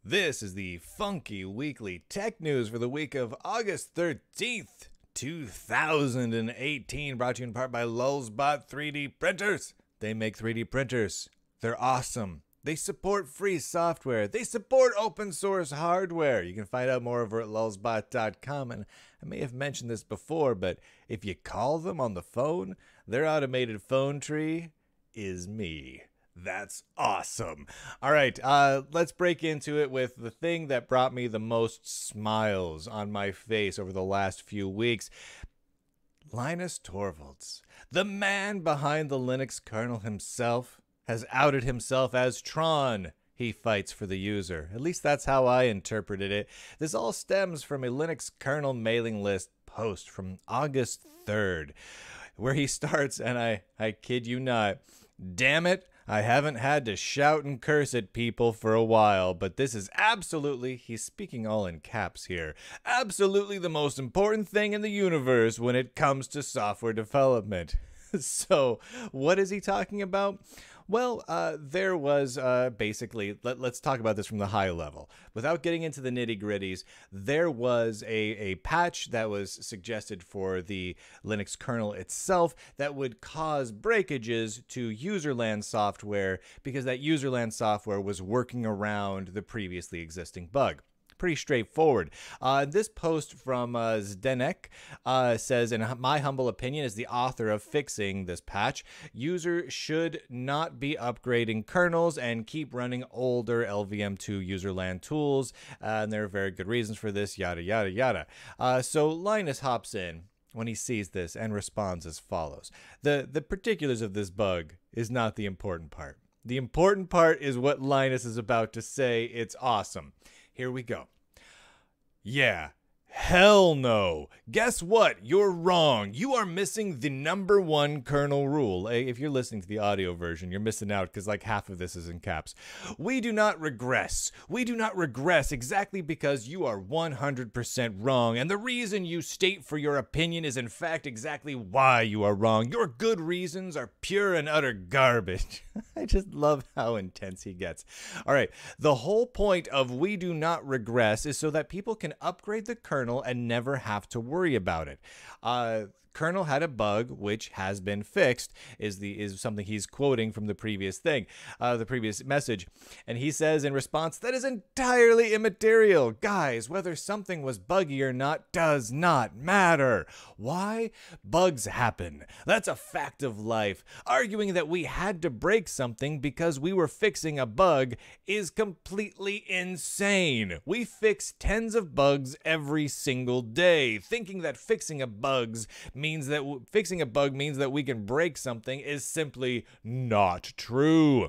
This is the funky weekly tech news for the week of August 13th, 2018, brought to you in part by Lulzbot 3D printers. They make 3D printers. They're awesome. They support free software. They support open source hardware. You can find out more over at lulzbot.com. And I may have mentioned this before, but if you call them on the phone, their automated phone tree is me. That's awesome. All right, let's break into it with the thing that brought me the most smiles on my face over the last few weeks. Linus Torvalds, the man behind the Linux kernel himself, has outed himself as Tron. He fights for the user. At least that's how I interpreted it. This all stems from a Linux kernel mailing list post from August 3rd, where he starts, and I kid you not, damn it, I haven't had to shout and curse at people for a while, but this is absolutely, he's speaking all in caps here, absolutely the most important thing in the universe when it comes to software development. So, what is he talking about? Well, there was basically, let's talk about this from the high level. Without getting into the nitty-gritties, there was a patch that was suggested for the Linux kernel itself that would cause breakages to userland software because that userland software was working around the previously existing bug. Pretty straightforward. This post from Zdenek says, in my humble opinion, as the author of fixing this patch, users should not be upgrading kernels and keep running older LVM2 userland tools. And there are very good reasons for this, yada, yada, yada. So Linus hops in when he sees this and responds as follows. The particulars of this bug is not the important part. The important part is what Linus is about to say. It's awesome. Here we go. Yeah. Hell no. Guess what? You're wrong. You are missing the #1 kernel rule. If you're listening to the audio version, you're missing out because like half of this is in caps. We do not regress. We do not regress exactly because you are 100% wrong. And the reason you state for your opinion is in fact exactly why you are wrong. Your good reasons are pure and utter garbage. I just love how intense he gets. All right. The whole point of we do not regress is so that people can upgrade the kernel and never have to worry about it. Kernel had a bug which has been fixed is something he's quoting from the previous thing, the previous message. And he says in response, that is entirely immaterial. Guys, whether something was buggy or not does not matter. Why? Bugs happen. That's a fact of life. Arguing that we had to break something because we were fixing a bug is completely insane. We fix tens of bugs every single day. Thinking that fixing a bug means that we can break something is simply not true.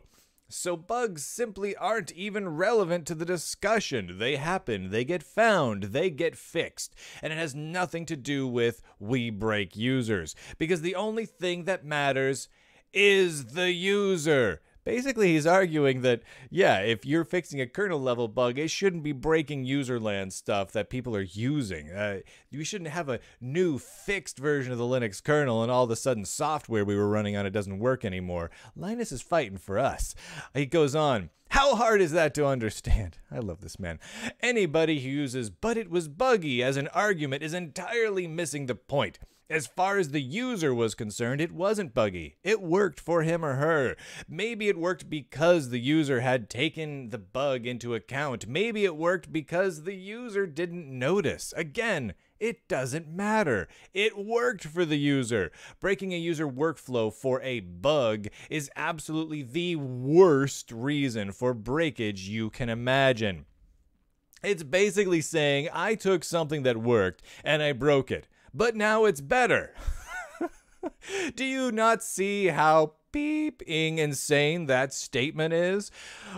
So bugs simply aren't even relevant to the discussion. They happen, they get found, they get fixed. And it has nothing to do with we break users. Because the only thing that matters is the user. Basically, he's arguing that, yeah, if you're fixing a kernel level bug, it shouldn't be breaking userland stuff that people are using. We shouldn't have a new fixed version of the Linux kernel and all of a sudden software we were running on it doesn't work anymore. Linus is fighting for us. He goes on. How hard is that to understand? I love this man. Anybody who uses "but it was buggy" as an argument is entirely missing the point. As far as the user was concerned, it wasn't buggy. It worked for him or her. Maybe it worked because the user had taken the bug into account. Maybe it worked because the user didn't notice. Again, it doesn't matter. It worked for the user. Breaking a user workflow for a bug is absolutely the worst reason for breakage you can imagine. It's basically saying, I took something that worked and I broke it, but now it's better. Do you not see how beeping insane that statement is?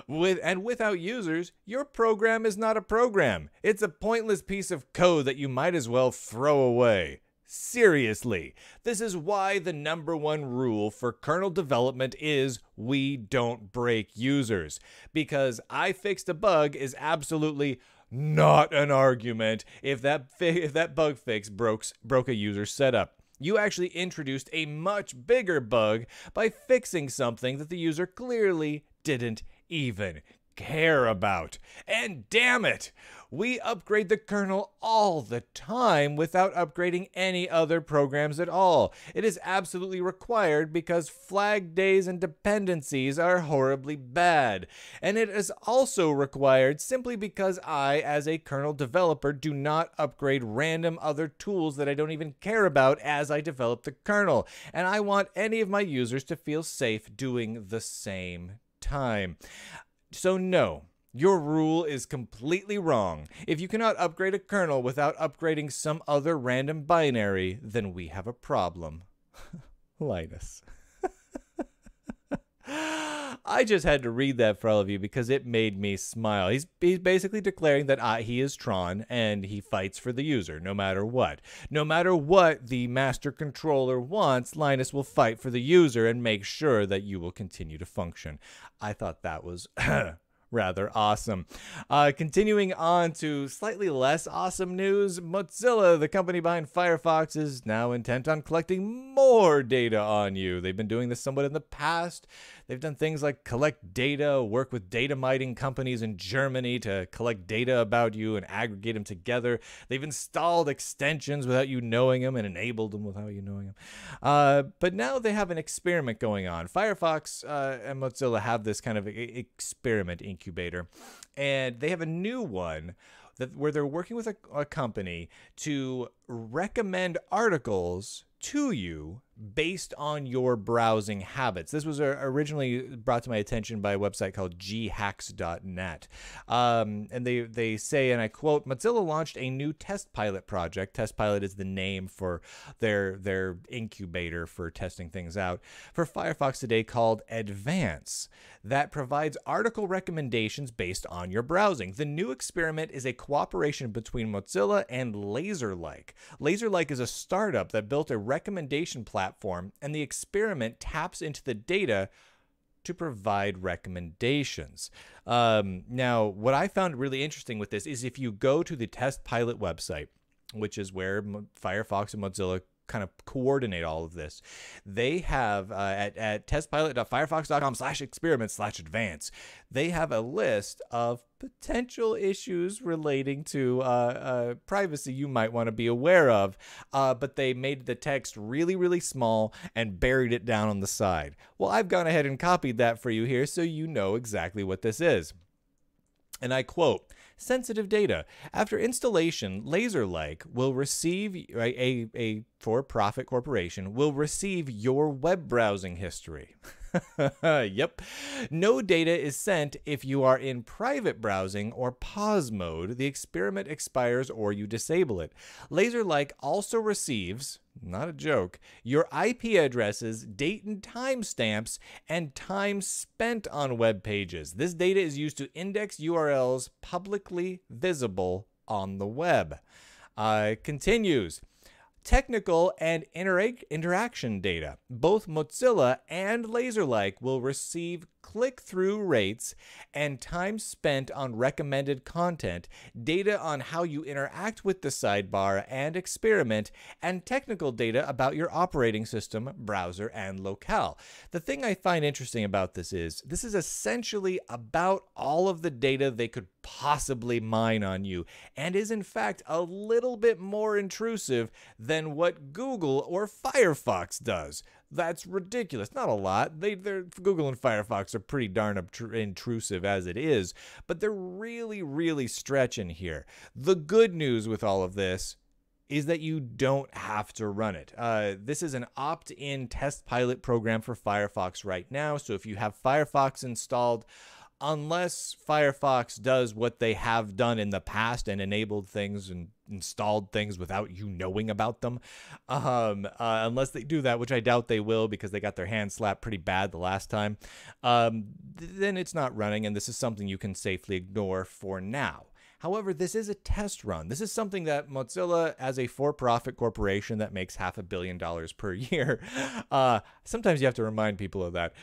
Without users, your program is not a program. It's a pointless piece of code that you might as well throw away. Seriously, this is why the #1 rule for kernel development is we don't break users. Because I fixed a bug is absolutely not an argument if that bug fix broke a user setup. You actually introduced a much bigger bug by fixing something that the user clearly didn't even care about. And damn it, we upgrade the kernel all the time without upgrading any other programs at all. It is absolutely required because flag days and dependencies are horribly bad. And it is also required simply because I, as a kernel developer, do not upgrade random other tools that I don't even care about as I develop the kernel. And I want any of my users to feel safe doing the same time. So no. Your rule is completely wrong. If you cannot upgrade a kernel without upgrading some other random binary, then we have a problem. Linus. I just had to read that for all of you because it made me smile. He's basically declaring that he is Tron and he fights for the user no matter what. No matter what the master controller wants, Linus will fight for the user and make sure that you will continue to function. I thought that was rather awesome. Continuing on to slightly less awesome news, Mozilla, the company behind Firefox, is now intent on collecting more data on you. They've been doing this somewhat in the past. They've done things like collect data, work with data mining companies in Germany to collect data about you and aggregate them together. They've installed extensions without you knowing them and enabled them without you knowing them. But now they have an experiment going on. Firefox and Mozilla have this kind of experiment incubator, and they have a new one where they're working with a company to recommend articles to you based on your browsing habits. This was originally brought to my attention by a website called ghacks.net. And they say, and I quote, Mozilla launched a new test pilot project. Test pilot is the name for their incubator for testing things out for Firefox today, called Advance, that provides article recommendations based on your browsing. The new experiment is a cooperation between Mozilla and LaserLike. LaserLike is a startup that built a recommendation platform, and the experiment taps into the data to provide recommendations. Now, what I found really interesting with this is if you go to the test pilot website, which is where Firefox and Mozilla kind of coordinate all of this, they have at testpilot.firefox.com/experiment/advance, they have a list of potential issues relating to privacy you might want to be aware of, but they made the text really, really small and buried it down on the side. Well, I've gone ahead and copied that for you here so you know exactly what this is. And I quote, sensitive data. After installation, LaserLike will receive, a for-profit corporation, will receive your web browsing history. Yep. No data is sent if you are in private browsing or pause mode. The experiment expires or you disable it. LaserLike also receives, not a joke, your IP addresses, date and time stamps, and time spent on web pages. This data is used to index URLs publicly visible on the web. Continues. Technical and interaction data. Both Mozilla and LaserLike will receive click-through rates and time spent on recommended content, data on how you interact with the sidebar and experiment, and technical data about your operating system, browser, and locale. The thing I find interesting about this is essentially about all of the data they could possibly mine on you, and is in fact a little bit more intrusive than what Google or Firefox does. That's ridiculous. Not a lot. Google and Firefox are pretty darn intrusive as it is, but they're really, really stretching here. The good news with all of this is that you don't have to run it. This is an opt-in test pilot program for Firefox right now, so if you have Firefox installed, unless Firefox does what they have done in the past and enabled things and installed things without you knowing about them, unless they do that, which I doubt they will because they got their hands slapped pretty bad the last time, then it's not running, and this is something you can safely ignore for now. However, this is a test run. This is something that Mozilla, as a for-profit corporation that makes $500 million per year, sometimes you have to remind people of that,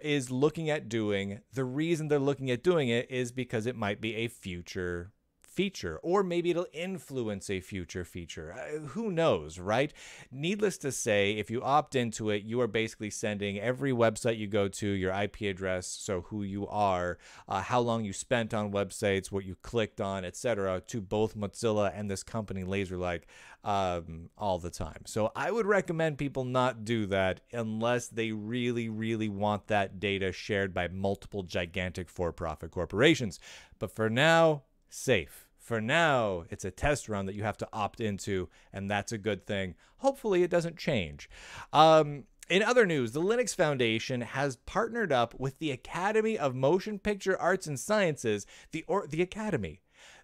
is looking at doing. The reason they're looking at doing it is because it might be a future feature, or maybe it'll influence a future feature. Who knows, right? Needless to say, if you opt into it, you are basically sending every website you go to, your IP address, so who you are, how long you spent on websites, what you clicked on, etc., to both Mozilla and this company LaserLike all the time. So I would recommend people not do that unless they really, really want that data shared by multiple gigantic for-profit corporations. But for now, safe. For now, it's a test run that you have to opt into, and that's a good thing. Hopefully it doesn't change. In other news, the Linux Foundation has partnered up with the Academy of Motion Picture Arts and Sciences, the Academy,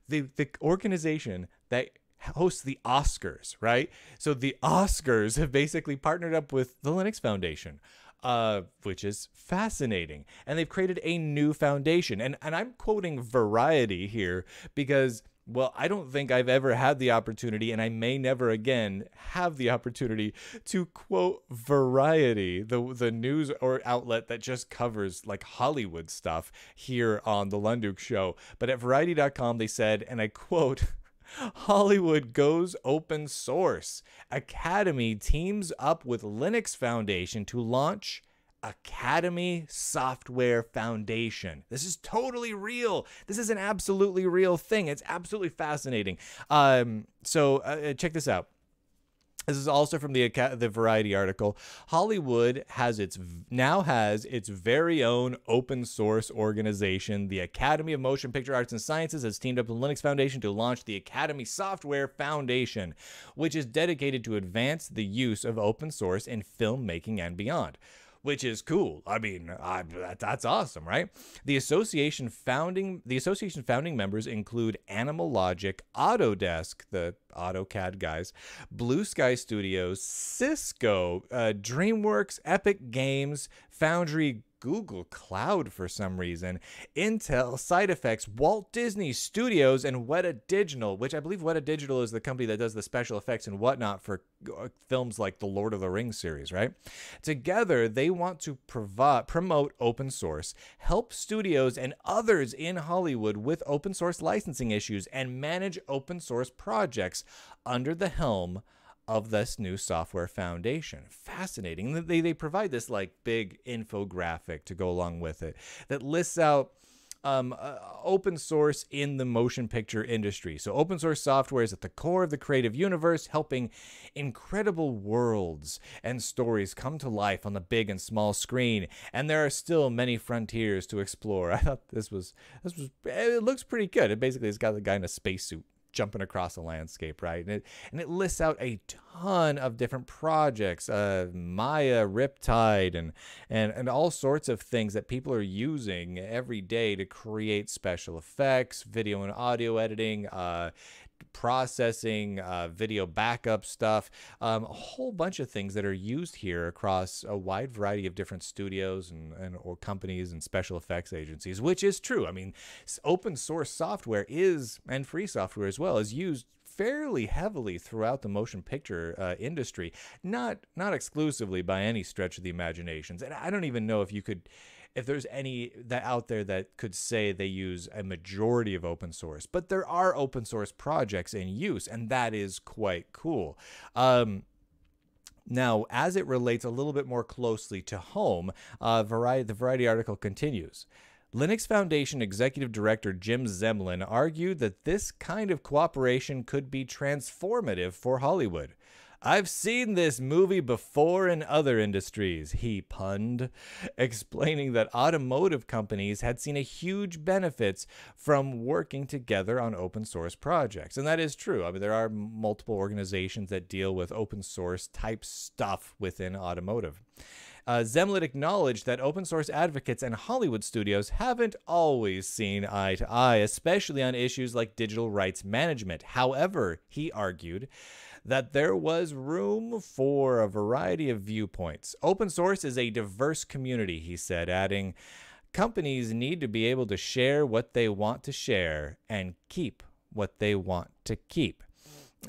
the organization that hosts the Oscars, right? So the Oscars have basically partnered up with the Linux Foundation, which is fascinating. And they've created a new foundation. And I'm quoting Variety here because, well, I don't think I've ever had the opportunity, and I may never again have the opportunity to quote Variety, the news or outlet that just covers like Hollywood stuff here on the Lunduke Show. But at Variety.com, they said, and I quote, "Hollywood goes open source. Academy teams up with Linux Foundation to launch Academy Software Foundation." This is totally real. This is an absolutely real thing. It's absolutely fascinating. So check this out. This is also from the Variety article. Hollywood now has its very own open source organization. The Academy of Motion Picture Arts and Sciences has teamed up with Linux Foundation to launch the Academy Software Foundation, which is dedicated to advance the use of open source in filmmaking and beyond. Which is cool. I mean, that's awesome, right? The association founding members include Animal Logic, Autodesk, the AutoCAD guys, Blue Sky Studios, Cisco, DreamWorks, Epic Games, Foundry, Google Cloud for some reason, Intel, Side Effects, Walt Disney Studios, and Weta Digital, which I believe Weta Digital is the company that does the special effects and whatnot for films like the Lord of the Rings series, right? Together, they want to promote open source, help studios and others in Hollywood with open source licensing issues, and manage open source projects under the helm of this new software foundation. Fascinating. They provide this like big infographic to go along with it that lists out open source in the motion picture industry. So open source software is at the core of the creative universe, helping incredible worlds and stories come to life on the big and small screen. And there are still many frontiers to explore. I thought it looks pretty good. It basically has got the guy in a spacesuit jumping across a landscape, right? And it lists out a ton of different projects, Maya, Riptide, and all sorts of things that people are using every day to create special effects, video and audio editing, processing, video backup stuff, a whole bunch of things that are used here across a wide variety of different studios or companies and special effects agencies, which is true. I mean, open source software and free software as well is used fairly heavily throughout the motion picture industry, not exclusively by any stretch of the imaginations. And I don't even know if there's any that out there that could say they use a majority of open source, but there are open source projects in use, and that is quite cool. Now, as it relates a little bit more closely to home, the Variety article continues. Linux Foundation Executive Director Jim Zemlin argued that this kind of cooperation could be transformative for Hollywood. "I've seen this movie before in other industries," he punned, explaining that automotive companies had seen a huge benefits from working together on open source projects. And that is true. I mean, there are multiple organizations that deal with open source type stuff within automotive. Zemlin acknowledged that open source advocates and Hollywood studios haven't always seen eye to eye, especially on issues like digital rights management. However, he argued that there was room for a variety of viewpoints. "Open source is a diverse community," he said, adding, "companies need to be able to share what they want to share and keep what they want to keep."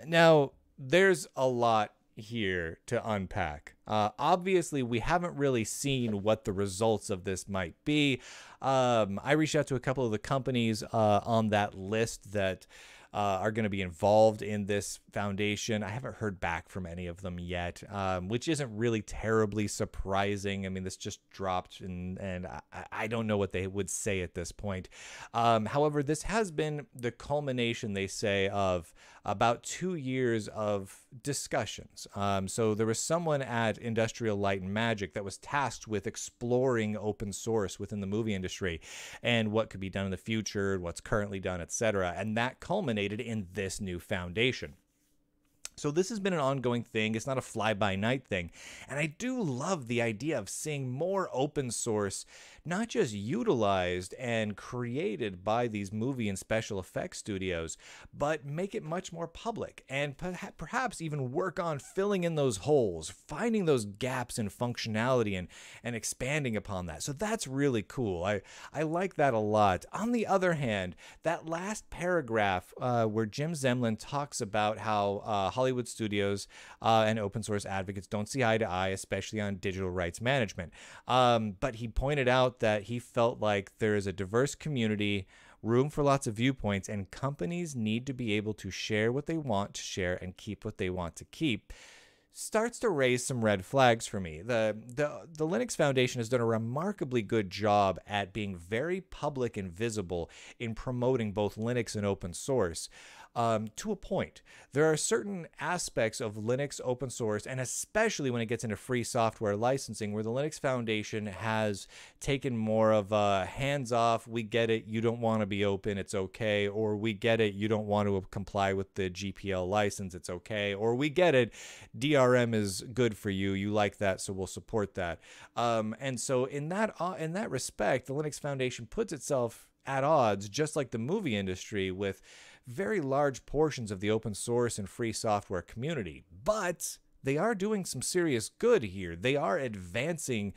Now, there's a lot here to unpack. Obviously, we haven't really seen what the results of this might be. I reached out to a couple of the companies on that list that are going to be involved in this foundation. I haven't heard back from any of them yet, which isn't really terribly surprising. I mean, this just dropped, and I don't know what they would say at this point. However, this has been the culmination, they say, of about 2 years of discussions. So there was someone at Industrial Light and Magic that was tasked with exploring open source within the movie industry and what could be done in the future, what's currently done, etc. And that culminated in this new foundation. So this has been an ongoing thing. It's not a fly-by-night thing. And I do love the idea of seeing more open source, not just utilized and created by these movie and special effects studios, but make it much more public and perhaps even work on filling in those holes, finding those gaps in functionality and expanding upon that. So that's really cool. I like that a lot. On the other hand, that last paragraph where Jim Zemlin talks about how Hollywood studios and open source advocates don't see eye to eye, especially on digital rights management. But he pointed out that he felt like there is a diverse community, room for lots of viewpoints, and companies need to be able to share what they want to share and keep what they want to keep. Starts to raise some red flags for me. The Linux Foundation has done a remarkably good job at being very public and visible in promoting both Linux and open source. To a point. There are certain aspects of Linux open source, and especially when it gets into free software licensing, where the Linux Foundation has taken more of a hands-off, we get it, you don't want to be open, it's okay, or we get it, you don't want to comply with the GPL license, it's okay, or we get it, DRM is good for you, you like that, so we'll support that. And so in that respect, the Linux Foundation puts itself at odds, just like the movie industry, with very large portions of the open source and free software community. But they are doing some serious good here. They are advancing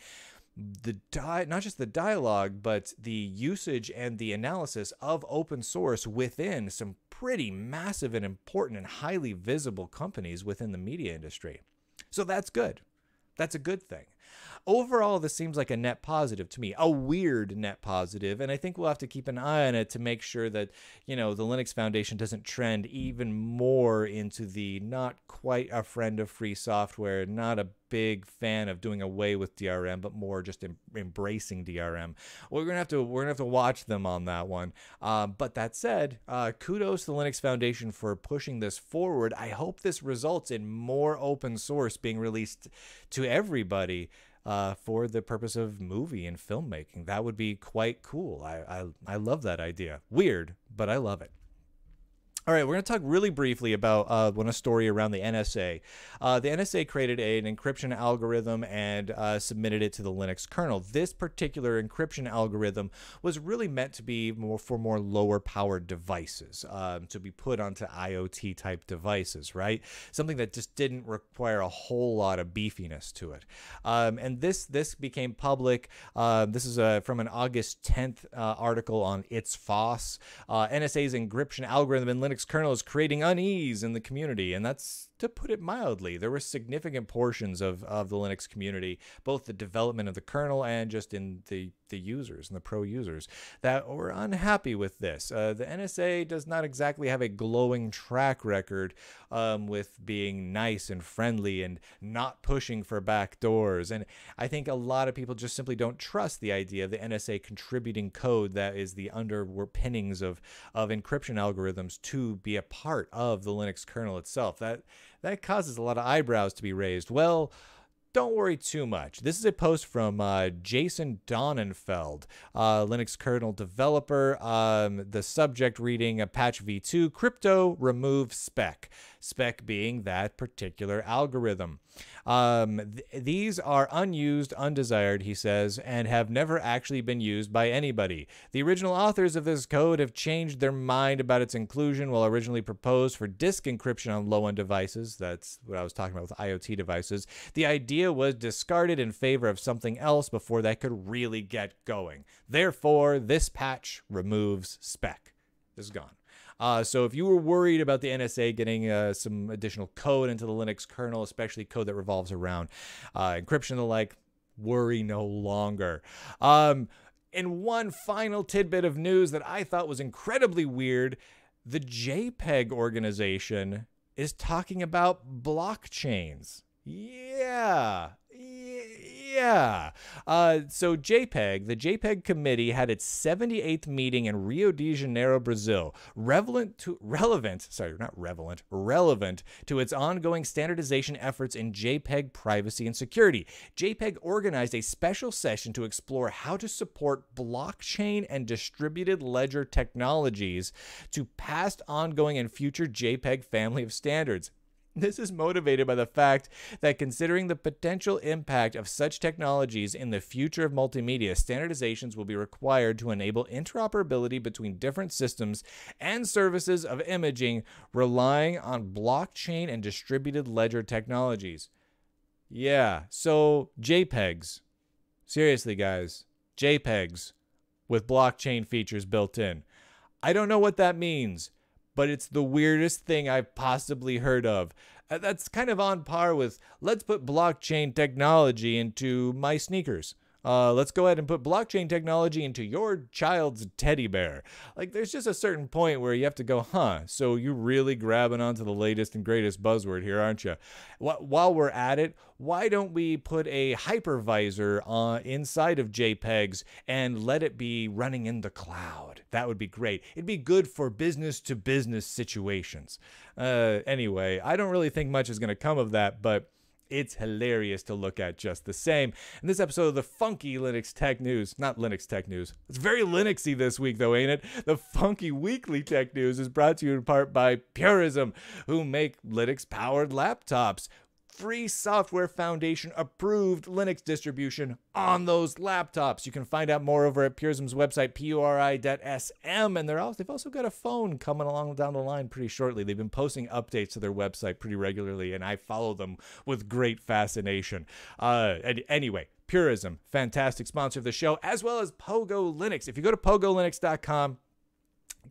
not just the dialogue, but the usage and the analysis of open source within some pretty massive and important and highly visible companies within the media industry. So that's good. That's a good thing. Overall, this seems like a net positive to me, a weird net positive, and I think we'll have to keep an eye on it to make sure that, you know, the Linux Foundation doesn't trend even more into the not quite a friend of free software, not a big fan of doing away with DRM, but more just embracing DRM. We're gonna have to watch them on that one. But that said, kudos to the Linux Foundation for pushing this forward. I hope this results in more open source being released to everybody for the purpose of movie and filmmaking. That would be quite cool. I love that idea. Weird, but I love it. All right, we're going to talk really briefly about a story around the NSA. The NSA created an encryption algorithm and submitted it to the Linux kernel. This particular encryption algorithm was really meant to be for more lower-powered devices, to be put onto IoT-type devices, right? Something that just didn't require a whole lot of beefiness to it. And this became public. This is from an August 10th article on It's FOSS. NSA's encryption algorithm in Linux kernel is creating unease in the community, and that's to put it mildly. There were significant portions of the Linux community, both the development of the kernel and just in the users and the pro users, that were unhappy with this. The NSA does not exactly have a glowing track record with being nice and friendly and not pushing for back doors. And I think a lot of people just simply don't trust the idea of the NSA contributing code that is the underpinnings of encryption algorithms to be a part of the Linux kernel itself. That causes a lot of eyebrows to be raised. Well, don't worry too much. This is a post from Jason Donenfeld, Linux kernel developer. The subject reading patch v2, crypto remove spec. Spec being that particular algorithm. These are unused, undesired, he says, and have never actually been used by anybody. The original authors of this code have changed their mind about its inclusion while originally proposed for disk encryption on low-end devices. That's what I was talking about with IoT devices. The idea was discarded in favor of something else before that could really get going. Therefore, this patch removes spec. This is gone. So if you were worried about the NSA getting some additional code into the Linux kernel, especially code that revolves around encryption and the like, worry no longer. And one final tidbit of news that I thought was incredibly weird, the JPEG organization is talking about blockchains. Yeah. So JPEG, the JPEG committee had its 78th meeting in Rio de Janeiro, Brazil, relevant to its ongoing standardization efforts in JPEG privacy and security. JPEG organized a special session to explore how to support blockchain and distributed ledger technologies to past, ongoing, and future JPEG family of standards. This is motivated by the fact that considering the potential impact of such technologies in the future of multimedia, standardizations will be required to enable interoperability between different systems and services of imaging relying on blockchain and distributed ledger technologies. Yeah, so JPEGs. Seriously, guys. JPEGs with blockchain features built in. I don't know what that means, but it's the weirdest thing I've possibly heard of. That's kind of on par with, let's put blockchain technology into my sneakers. Let's go ahead and put blockchain technology into your child's teddy bear. Like, there's just a certain point where you have to go, so you're really grabbing onto the latest and greatest buzzword here, aren't you? While we're at it, why don't we put a hypervisor inside of JPEGs and let it be running in the cloud? That would be great. It'd be good for business-to-business situations. Anyway, I don't really think much is going to come of that, but it's hilarious to look at just the same. In this episode of the Funky Linux Tech News, not Linux Tech News, it's very Linuxy this week though, ain't it? The Funky Weekly Tech News is brought to you in part by Purism, who make Linux-powered laptops. Free Software Foundation approved Linux distribution on those laptops. You can find out more over at Purism's website, puri.sm, and they've also got a phone coming along down the line pretty shortly. They've been posting updates to their website pretty regularly, and I follow them with great fascination. Anyway, Purism, fantastic sponsor of the show, as well as Pogo Linux. If you go to pogolinux.com,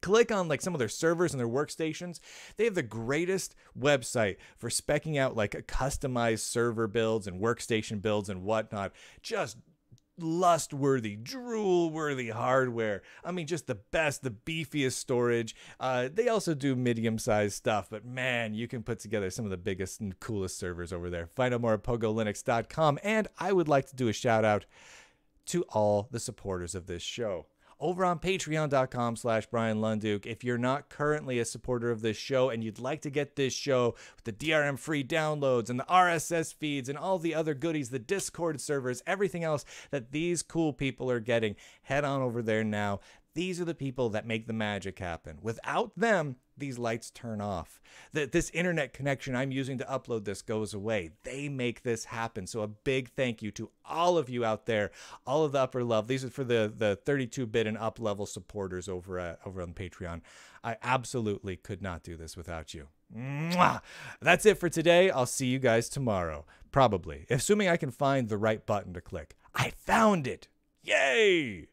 click on like some of their servers and their workstations. They have the greatest website for speccing out like customized server builds and workstation builds and whatnot. Just lust-worthy, drool-worthy hardware. I mean, just the best, the beefiest storage. They also do medium-sized stuff, but man, you can put together some of the biggest and coolest servers over there. Find out more at pogolinux.com, and I would like to do a shout-out to all the supporters of this show. Over on patreon.com/Brian Lunduke. If you're not currently a supporter of this show and you'd like to get this show with the DRM free downloads and the RSS feeds and all the other goodies, the Discord servers, everything else that these cool people are getting, head on over there now. These are the people that make the magic happen. Without them, these lights turn off. This internet connection I'm using to upload this goes away. They make this happen. So a big thank you to all of you out there, all of the upper level. These are for the 32-bit and up level supporters over on Patreon. I absolutely could not do this without you. Mwah! That's it for today. I'll see you guys tomorrow. Probably. Assuming I can find the right button to click. I found it. Yay!